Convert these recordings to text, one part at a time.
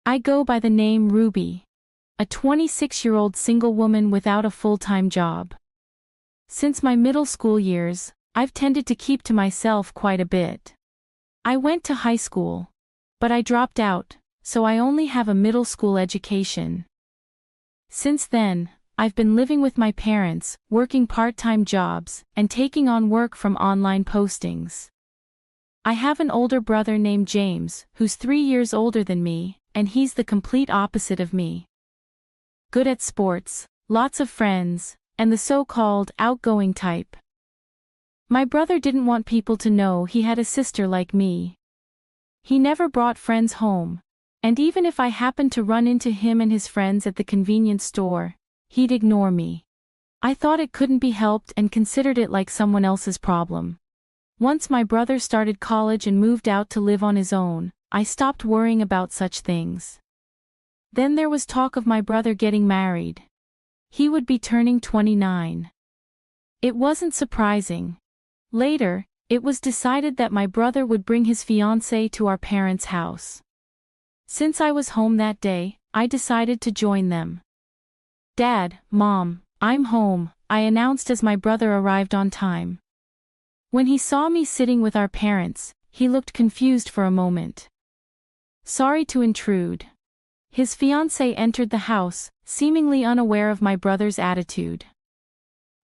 I go by the name Ruby, a 26-year-old single woman without a full-time job. Since my middle school years, I've tended to keep to myself quite a bit. I went to high school, but I dropped out, so I only have a middle school education. Since then, I've been living with my parents, working part-time jobs, and taking on work from online postings. I have an older brother named James, who's 3 years older than me, and he's the complete opposite of me. Good at sports, lots of friends, and the so-called outgoing type. My brother didn't want people to know he had a sister like me. He never brought friends home, and even if I happened to run into him and his friends at the convenience store, he'd ignore me. I thought it couldn't be helped and considered it like someone else's problem. Once my brother started college and moved out to live on his own, I stopped worrying about such things. Then there was talk of my brother getting married. He would be turning 29. It wasn't surprising. Later, it was decided that my brother would bring his fiancée to our parents' house. Since I was home that day, I decided to join them. "Dad, Mom, I'm home," I announced as my brother arrived on time. When he saw me sitting with our parents, he looked confused for a moment. "Sorry to intrude." His fiancée entered the house, seemingly unaware of my brother's attitude.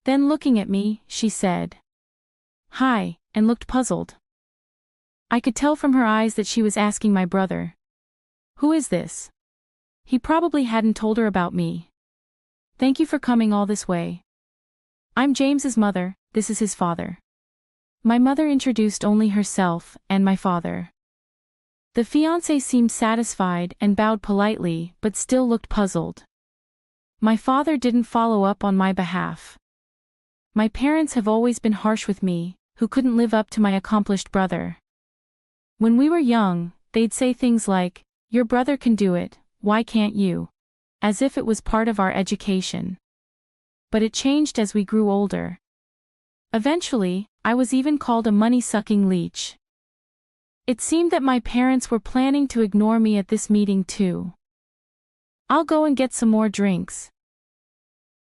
Then looking at me, she said, "Hi," and looked puzzled. I could tell from her eyes that she was asking my brother, "Who is this?" He probably hadn't told her about me. "Thank you for coming all this way. I'm James's mother, this is his father." My mother introduced only herself and my father. The fiancé seemed satisfied and bowed politely but still looked puzzled. My father didn't follow up on my behalf. My parents have always been harsh with me, who couldn't live up to my accomplished brother. When we were young, they'd say things like, "Your brother can do it, why can't you?" As if it was part of our education. But it changed as we grew older. Eventually, I was even called a money-sucking leech. It seemed that my parents were planning to ignore me at this meeting too. "I'll go and get some more drinks."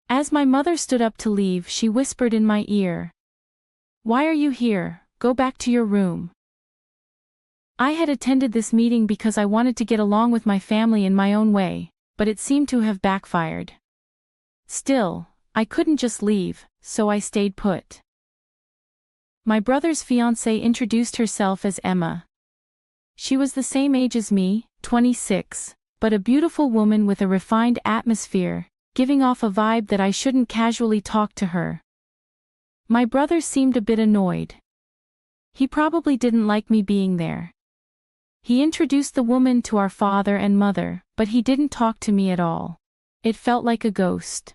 As my mother stood up to leave, she whispered in my ear, "Why are you here? Go back to your room." I had attended this meeting because I wanted to get along with my family in my own way, but it seemed to have backfired. Still, I couldn't just leave, so I stayed put. My brother's fiancée introduced herself as Emma. She was the same age as me, 26, but a beautiful woman with a refined atmosphere, giving off a vibe that I shouldn't casually talk to her. My brother seemed a bit annoyed. He probably didn't like me being there. He introduced the woman to our father and mother, but he didn't talk to me at all. It felt like a ghost.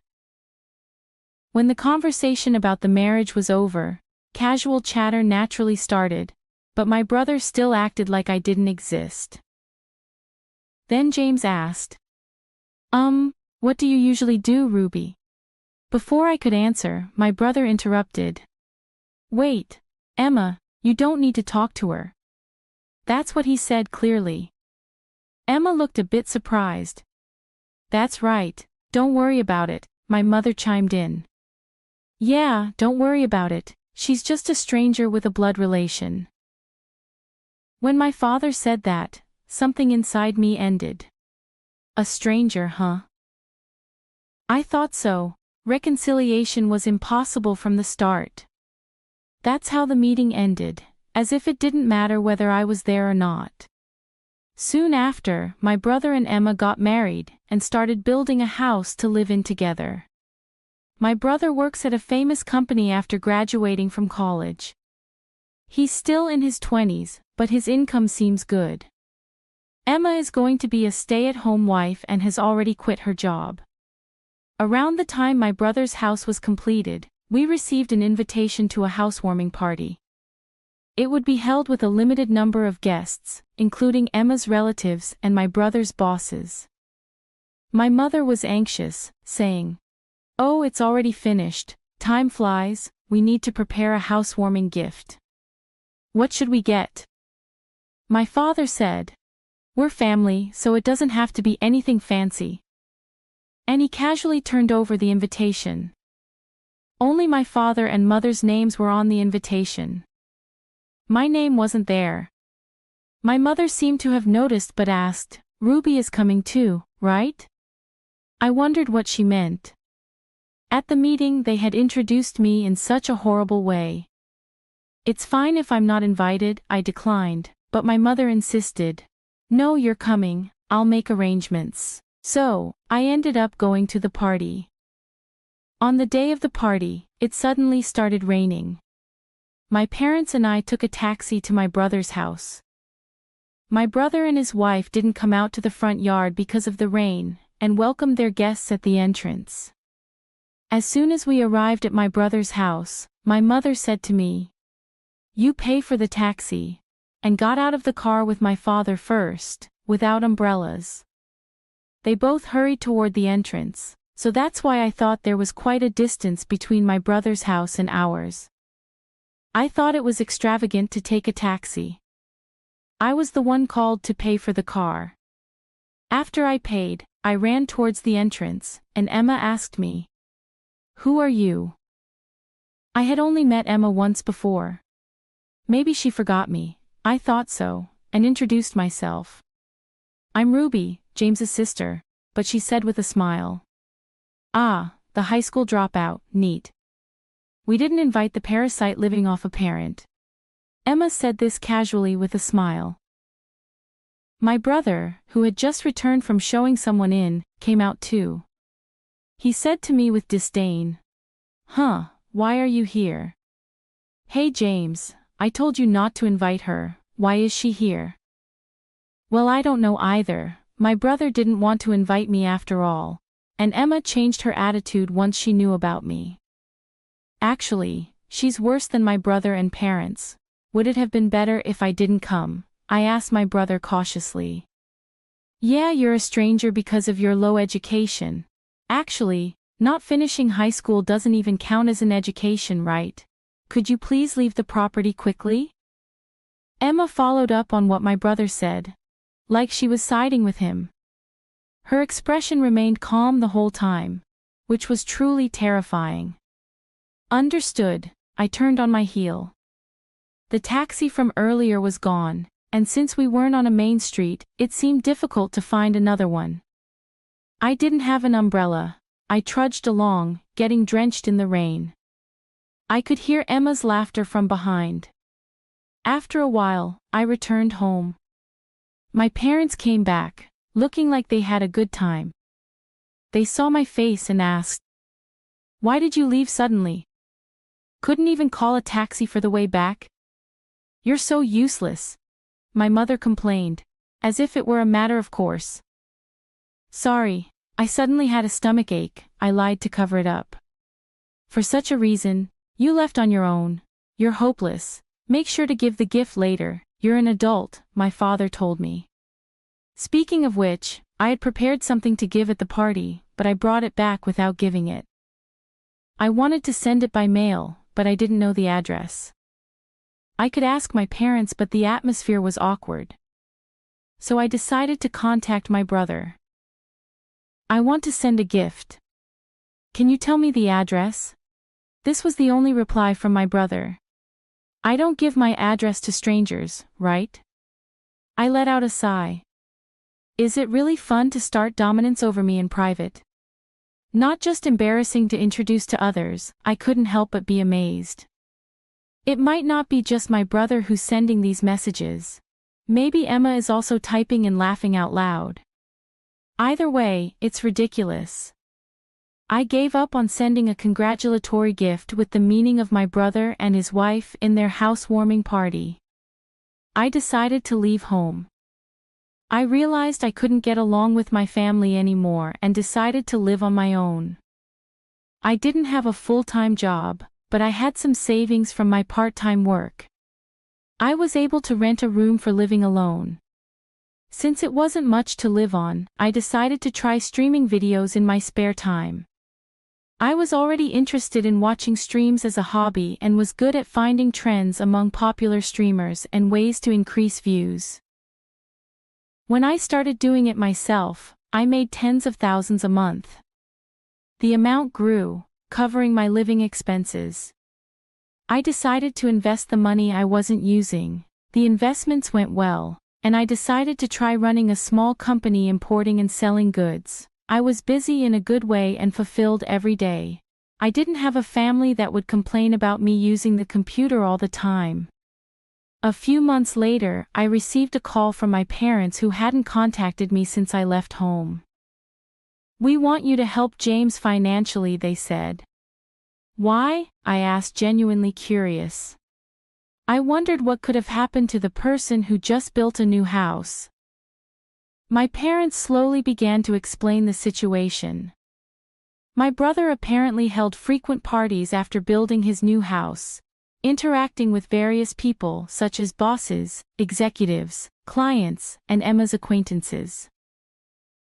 When the conversation about the marriage was over, casual chatter naturally started, but my brother still acted like I didn't exist. Then James asked, What do you usually do, Ruby?" Before I could answer, my brother interrupted. "Wait, Emma, you don't need to talk to her." That's what he said clearly. Emma looked a bit surprised. "That's right, don't worry about it," my mother chimed in. "Yeah, don't worry about it, she's just a stranger with a blood relation." When my father said that, something inside me ended. A stranger, huh? I thought so. Reconciliation was impossible from the start. That's how the meeting ended, as if it didn't matter whether I was there or not. Soon after, my brother and Emma got married and started building a house to live in together. My brother works at a famous company after graduating from college. He's still in his 20s, but his income seems good. Emma is going to be a stay-at-home wife and has already quit her job. Around the time my brother's house was completed, we received an invitation to a housewarming party. It would be held with a limited number of guests, including Emma's relatives and my brother's bosses. My mother was anxious, saying, "Oh, it's already finished, time flies, we need to prepare a housewarming gift. What should we get?" My father said, We're family, so it doesn't have to be anything fancy. And he casually turned over the invitation. Only my father and mother's names were on the invitation. My name wasn't there. My mother seemed to have noticed but asked, "Ruby is coming too, right?" I wondered what she meant. At the meeting they had introduced me in such a horrible way. "It's fine if I'm not invited," I declined, but my mother insisted. "No, you're coming, I'll make arrangements." So, I ended up going to the party. On the day of the party, it suddenly started raining. My parents and I took a taxi to my brother's house. My brother and his wife didn't come out to the front yard because of the rain, and welcomed their guests at the entrance. As soon as we arrived at my brother's house, my mother said to me, "You pay for the taxi," and got out of the car with my father first, without umbrellas. They both hurried toward the entrance, so that's why I thought there was quite a distance between my brother's house and ours. I thought it was extravagant to take a taxi. I was the one called to pay for the car. After I paid, I ran towards the entrance, and Emma asked me, "Who are you?" I had only met Emma once before. Maybe she forgot me, I thought so, and introduced myself. "I'm Ruby, James's sister," but she said with a smile. "Ah, the high school dropout, neat. We didn't invite the parasite living off a parent." Emma said this casually with a smile. My brother, who had just returned from showing someone in, came out too. He said to me with disdain, "Huh, why are you here?" "Hey James, I told you not to invite her, why is she here?" "Well, I don't know either, my brother didn't want to invite me after all," and Emma changed her attitude once she knew about me. "Actually, she's worse than my brother and parents. Would it have been better if I didn't come?" I asked my brother cautiously. "Yeah, you're a stranger because of your low education. Actually, not finishing high school doesn't even count as an education, right? Could you please leave the property quickly?" Emma followed up on what my brother said. Like she was siding with him. Her expression remained calm the whole time, which was truly terrifying. Understood, I turned on my heel. The taxi from earlier was gone, and since we weren't on a main street, it seemed difficult to find another one. I didn't have an umbrella. I trudged along, getting drenched in the rain. I could hear Emma's laughter from behind. After a while, I returned home. My parents came back, looking like they had a good time. They saw my face and asked, "Why did you leave suddenly? Couldn't even call a taxi for the way back? You're so useless," my mother complained, as if it were a matter of course. "Sorry, I suddenly had a stomach ache," I lied to cover it up. "For such a reason, you left on your own. You're hopeless. Make sure to give the gift later, you're an adult," my father told me. Speaking of which, I had prepared something to give at the party, but I brought it back without giving it. I wanted to send it by mail, but I didn't know the address. I could ask my parents, but the atmosphere was awkward. So I decided to contact my brother. "I want to send a gift. Can you tell me the address?" This was the only reply from my brother. "I don't give my address to strangers, right?" I let out a sigh. Is it really fun to start dominance over me in private? Not just embarrassing to introduce to others, I couldn't help but be amazed. It might not be just my brother who's sending these messages. Maybe Emma is also typing and laughing out loud. Either way, it's ridiculous. I gave up on sending a congratulatory gift with the meaning of my brother and his wife in their housewarming party. I decided to leave home. I realized I couldn't get along with my family anymore and decided to live on my own. I didn't have a full-time job, but I had some savings from my part-time work. I was able to rent a room for living alone. Since it wasn't much to live on, I decided to try streaming videos in my spare time. I was already interested in watching streams as a hobby and was good at finding trends among popular streamers and ways to increase views. When I started doing it myself, I made tens of thousands a month. The amount grew, covering my living expenses. I decided to invest the money I wasn't using. The investments went well, and I decided to try running a small company importing and selling goods. I was busy in a good way and fulfilled every day. I didn't have a family that would complain about me using the computer all the time. A few months later, I received a call from my parents who hadn't contacted me since I left home. "We want you to help James financially," they said. "Why?" I asked, genuinely curious. I wondered what could have happened to the person who just built a new house. My parents slowly began to explain the situation. My brother apparently held frequent parties after building his new house, interacting with various people such as bosses, executives, clients, and Emma's acquaintances.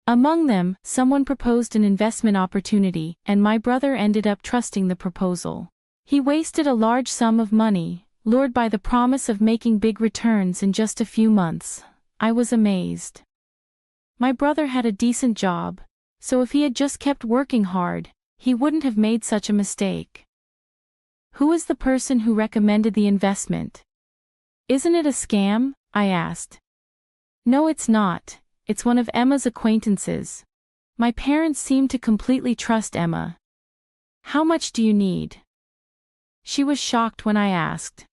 Among them, someone proposed an investment opportunity, and my brother ended up trusting the proposal. He wasted a large sum of money, lured by the promise of making big returns in just a few months. I was amazed. My brother had a decent job, so if he had just kept working hard, he wouldn't have made such a mistake. "Who is the person who recommended the investment? Isn't it a scam?" I asked. "No, it's not. It's one of Emma's acquaintances." My parents seemed to completely trust Emma. "How much do you need?" She was shocked when I asked.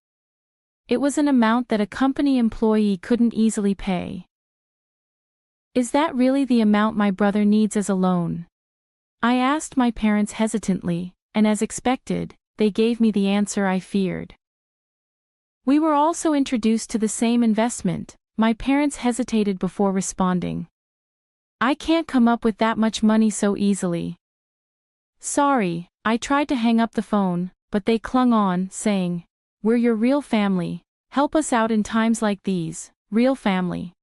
It was an amount that a company employee couldn't easily pay. "Is that really the amount my brother needs as a loan?" I asked my parents hesitantly, and as expected, they gave me the answer I feared. We were also introduced to the same investment. My parents hesitated before responding. "I can't come up with that much money so easily." "Sorry." I tried to hang up the phone, but they clung on, saying, "We're your real family. Help us out in times like these." Real family.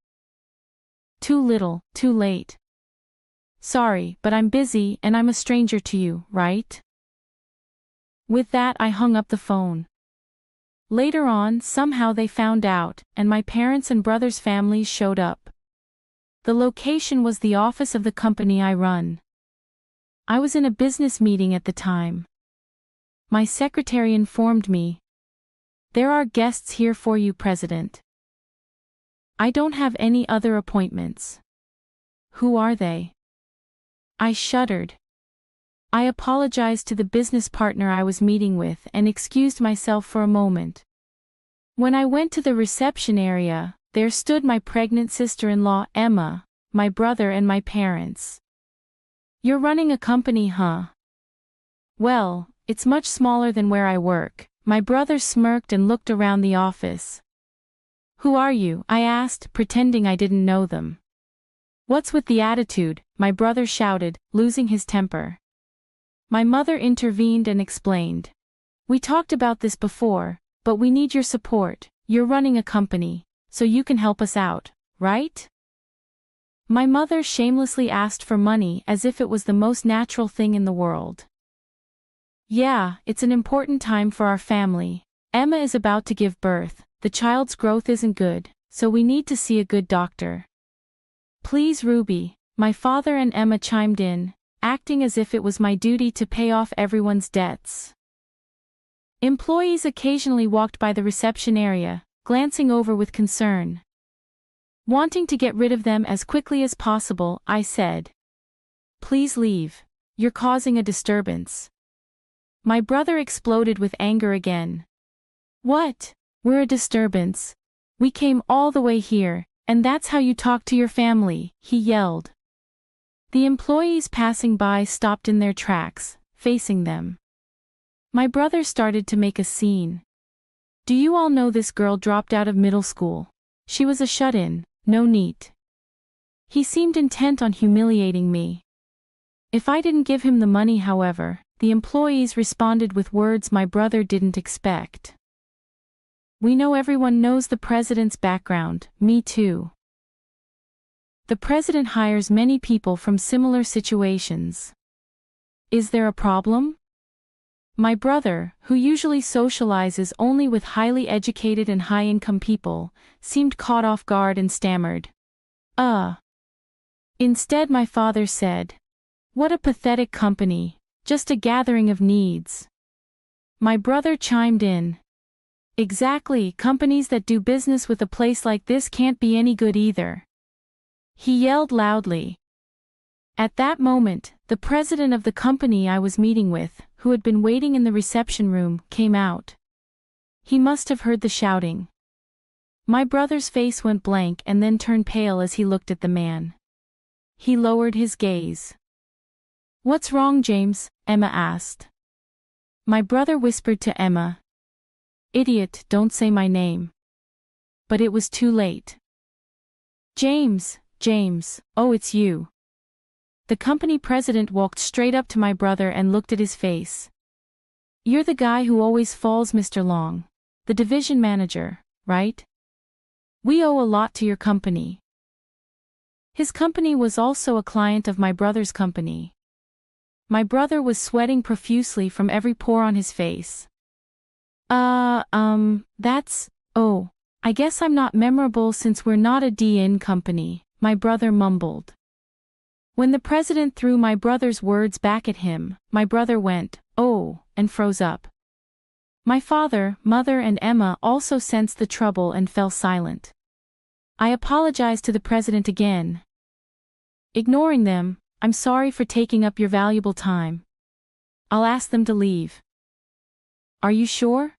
Too little, too late. "Sorry, but I'm busy and I'm a stranger to you, right?" With that, I hung up the phone. Later on, somehow they found out, and my parents' and brother's families showed up. The location was the office of the company I run. I was in a business meeting at the time. My secretary informed me, "There are guests here for you, President." "I don't have any other appointments." "Who are they?" I shuddered. I apologized to the business partner I was meeting with and excused myself for a moment. When I went to the reception area, there stood my pregnant sister-in-law, Emma, my brother and my parents. "You're running a company, huh?" "Well, it's much smaller than where I work." My brother smirked and looked around the office. "Who are you?" I asked, pretending I didn't know them. "What's with the attitude?" my brother shouted, losing his temper. My mother intervened and explained. "We talked about this before, but we need your support. You're running a company, so you can help us out, right?" My mother shamelessly asked for money as if it was the most natural thing in the world. "Yeah, it's an important time for our family. Emma is about to give birth, the child's growth isn't good, so we need to see a good doctor." "Please, Ruby," my father and Emma chimed in, acting as if it was my duty to pay off everyone's debts. Employees occasionally walked by the reception area, glancing over with concern. Wanting to get rid of them as quickly as possible, I said, "Please leave. You're causing a disturbance." My brother exploded with anger again. "What? We're a disturbance? We came all the way here, and that's how you talk to your family," he yelled. The employees passing by stopped in their tracks, facing them. My brother started to make a scene. "Do you all know this girl dropped out of middle school? She was a shut-in, no NEET." He seemed intent on humiliating me. If I didn't give him the money, however, the employees responded with words my brother didn't expect. "We know everyone knows the president's background, me too. The president hires many people from similar situations. Is there a problem?" My brother, who usually socializes only with highly educated and high-income people, seemed caught off guard and stammered, Uh. Instead, my father said, "What a pathetic company, just a gathering of needs." My brother chimed in, "Exactly, companies that do business with a place like this can't be any good either." He yelled loudly. At that moment, the president of the company I was meeting with, who had been waiting in the reception room, came out. He must have heard the shouting. My brother's face went blank and then turned pale as he looked at the man. He lowered his gaze. "What's wrong, James?" Emma asked. My brother whispered to Emma, "Idiot, don't say my name." But it was too late. James, oh, it's you." The company president walked straight up to my brother and looked at his face. "You're the guy who always falls, Mr. Long. The division manager, right? We owe a lot to your company." His company was also a client of my brother's company. My brother was sweating profusely from every pore on his face. Oh, I guess I'm not memorable since we're not a D-in company," my brother mumbled. When the president threw my brother's words back at him, my brother went, "Oh," and froze up. My father, mother and Emma also sensed the trouble and fell silent. I apologized to the president again. Ignoring them, "I'm sorry for taking up your valuable time. I'll ask them to leave." "Are you sure?"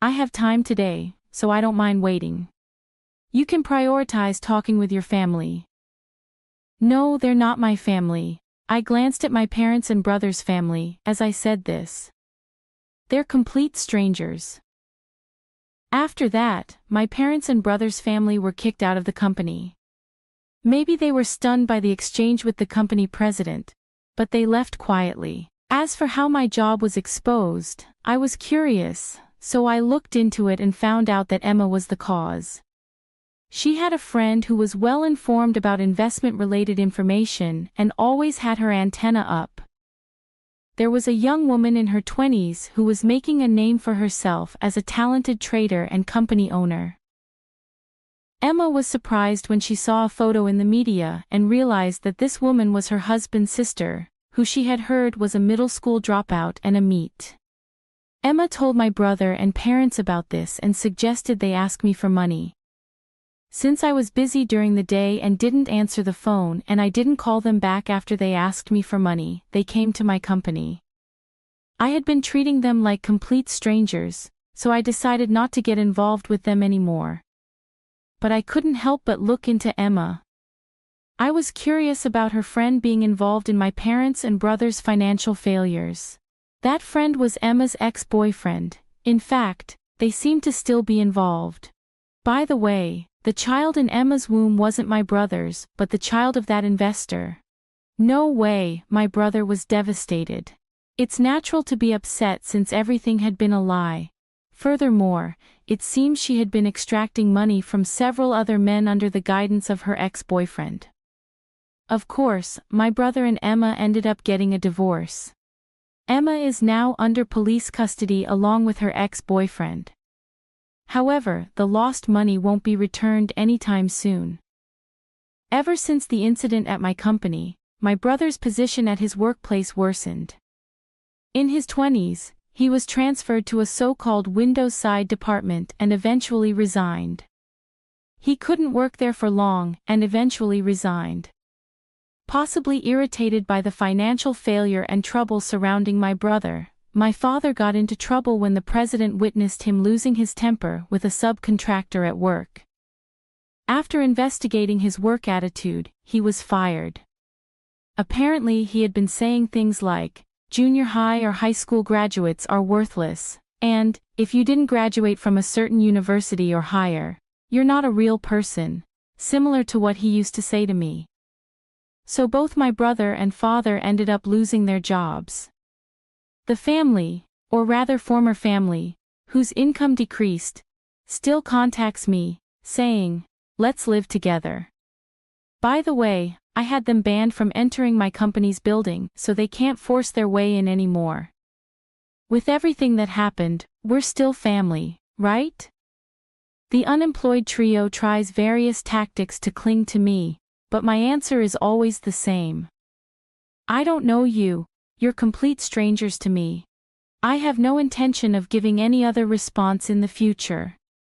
"I have time today, so I don't mind waiting. You can prioritize talking with your family." "No, they're not my family." I glanced at my parents' and brother's family as I said this. "They're complete strangers." After that, my parents' and brother's family were kicked out of the company. Maybe they were stunned by the exchange with the company president, but they left quietly. As for how my job was exposed, I was curious, so I looked into it and found out that Emma was the cause. She had a friend who was well informed about investment-related information and always had her antenna up. There was a young woman in her 20s who was making a name for herself as a talented trader and company owner. Emma was surprised when she saw a photo in the media and realized that this woman was her husband's sister, who she had heard was a middle school dropout and a meat. Emma told my brother and parents about this and suggested they ask me for money. Since I was busy during the day and didn't answer the phone and I didn't call them back after they asked me for money, they came to my company. I had been treating them like complete strangers, so I decided not to get involved with them anymore. But I couldn't help but look into Emma. I was curious about her friend being involved in my parents' and brother's financial failures. That friend was Emma's ex-boyfriend. In fact, they seemed to still be involved. By the way, the child in Emma's womb wasn't my brother's, but the child of that investor. No way, my brother was devastated. It's natural to be upset since everything had been a lie. Furthermore, it seems she had been extracting money from several other men under the guidance of her ex-boyfriend. Of course, my brother and Emma ended up getting a divorce. Emma is now under police custody along with her ex-boyfriend. However, the lost money won't be returned anytime soon. Ever since the incident at my company, my brother's position at his workplace worsened. In his 20s, he was transferred to a so-called Windows side department and eventually resigned. He couldn't work there for long and eventually resigned. Possibly irritated by the financial failure and trouble surrounding my brother, my father got into trouble when the president witnessed him losing his temper with a subcontractor at work. After investigating his work attitude, he was fired. Apparently he had been saying things like, "Junior high or high school graduates are worthless," and, "If you didn't graduate from a certain university or higher, you're not a real person," similar to what he used to say to me. So both my brother and father ended up losing their jobs. The family, or rather former family, whose income decreased, still contacts me, saying, "Let's live together." By the way, I had them banned from entering my company's building, so they can't force their way in anymore. With everything that happened, we're still family, right? The unemployed trio tries various tactics to cling to me, but my answer is always the same. I don't know you, you're complete strangers to me. I have no intention of giving any other response in the future.